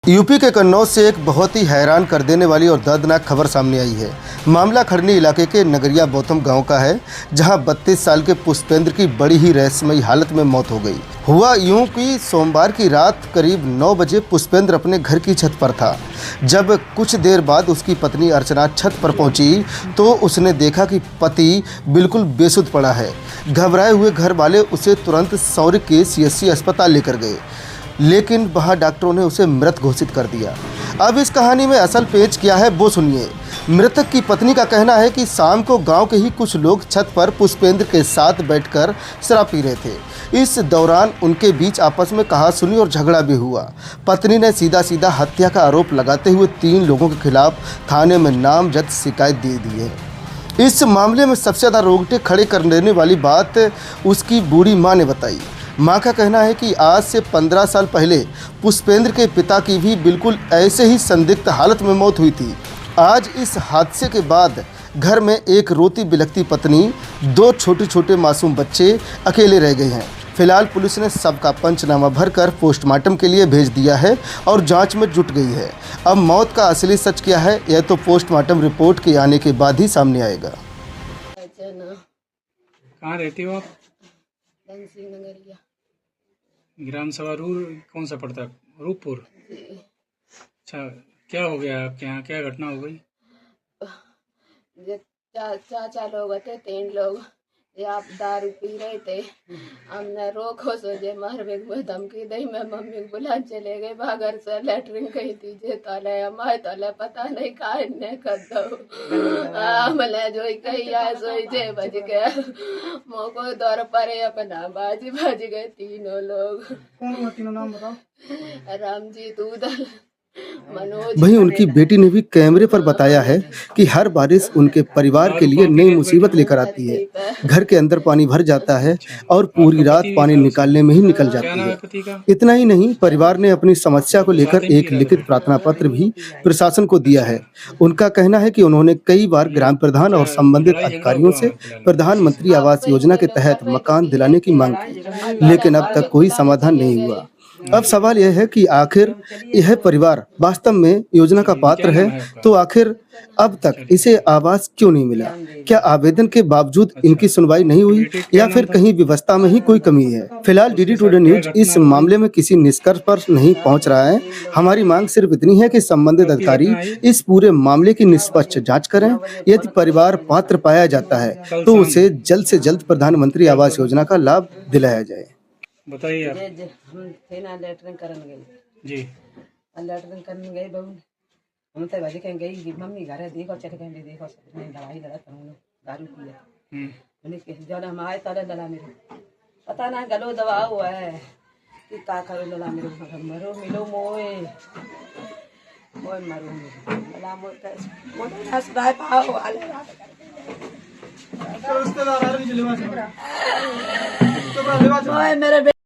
UP के कन्नौज से एक बहुत ही हैरान कर देने वाली और दर्दनाक खबर सामने आई है। मामला खड़नी इलाके के नगरिया बोथम गांव का है, जहां 32 साल के पुष्पेंद्र की बड़ी ही रहस्यमयी हालत में मौत हो गई। हुआ यूं कि सोमवार की रात करीब 9 बजे पुष्पेंद्र अपने घर की छत पर था। जब कुछ देर बाद उसकी पत्नी अर्चना छत पर पहुंची तो उसने देखा कि पति बिल्कुल बेसुध पड़ा है। घबराए हुए घर वाले उसे तुरंत सौरिक के सीएससी अस्पताल लेकर गए, लेकिन वहाँ डॉक्टरों ने उसे मृत घोषित कर दिया। अब इस कहानी में असल पेच क्या है वो सुनिए। मृतक की पत्नी का कहना है कि शाम को गांव के ही कुछ लोग छत पर पुष्पेंद्र के साथ बैठकर शराब पी रहे थे। इस दौरान उनके बीच आपस में कहासुनी और झगड़ा भी हुआ। पत्नी ने सीधा सीधा हत्या का आरोप लगाते हुए 3 लोगों के खिलाफ थाने में नामजद शिकायत दे दी है। इस मामले में सबसे ज़्यादा रोंगटे खड़े कर देने वाली बात उसकी बूढ़ी माँ ने बताई। मां का कहना है कि आज से 15 साल पहले पुष्पेंद्र के पिता की भी बिल्कुल ऐसे ही संदिग्ध हालत में मौत हुई थी। आज इस हादसे के बाद घर में एक रोती बिलखती पत्नी, 2 छोटे छोटे मासूम बच्चे अकेले रह गए हैं। फिलहाल पुलिस ने सबका पंचनामा भरकर पोस्टमार्टम के लिए भेज दिया है और जांच में जुट गई है। अब मौत का असली सच क्या है, यह तो पोस्टमार्टम रिपोर्ट के आने के बाद ही सामने आएगा। कहाँ रहती हो आप? नगरिया ग्राम सभा रूल कौन सा पड़ता है? रूपपुर। अच्छा, क्या हो गया आपके यहाँ? क्या घटना हो गई? चाचा लोग थे, 3 लोग आप दारू पी रहे थे। हमने रोको सोचे मार बेग में धमकी दी। मैं मम्मी को बुला चले गए, भागर से लेटरिन गई थी जे तले हमारे तले पता नहीं काहे ने कर दो हमले जो कही आए सोई जे बज गया मोको दौर पर अपना बाज गए 3 लोग। कौन हुआ? तीनों नाम बताओ। रामजी दूधल, मनोज। वहीं उनकी बेटी ने भी कैमरे पर बताया है कि हर बारिश उनके परिवार के लिए नई मुसीबत लेकर आती है। घर के अंदर पानी भर जाता है और पूरी रात पानी निकालने में ही निकल जाती है। इतना ही नहीं, परिवार ने अपनी समस्या को लेकर एक लिखित प्रार्थना पत्र भी प्रशासन को दिया है। उनका कहना है कि उन्होंने कई बार ग्राम प्रधान और संबंधित अधिकारियों से प्रधानमंत्री आवास योजना के तहत मकान दिलाने की मांग की, लेकिन अब तक कोई समाधान नहीं हुआ। अब सवाल यह है कि आखिर यह परिवार वास्तव में योजना का पात्र है, तो आखिर अब तक इसे आवास क्यों नहीं मिला? क्या आवेदन के बावजूद इनकी सुनवाई नहीं हुई या फिर कहीं व्यवस्था में ही कोई कमी है? फिलहाल डीडी टुडे न्यूज इस मामले में किसी निष्कर्ष पर नहीं पहुंच रहा है। हमारी मांग सिर्फ इतनी है कि संबंधित अधिकारी इस पूरे मामले की निष्पक्ष जांच करें। यदि परिवार पात्र पाया जाता है तो उसे जल्द से जल्द प्रधानमंत्री आवास योजना का लाभ दिलाया जाए। बताइए आप। हम थे ना लेटरिन करन गए जी। लेटरिन करन गए बहू। हम तो बाजी कहीं गई कि मम्मी घर है, देखो चल के देखो मैं दवाई लड़ा करूँ दारू पिया। मैंने जब हम आए तले लड़ा मेरे पता ना गलो दवा हुआ है कि का करो लड़ा मेरे मरो मिलो मोए मोए मरो लड़ा मोए हंसदाए पाओ वाले रिश्तेदार आ रही है। मेरे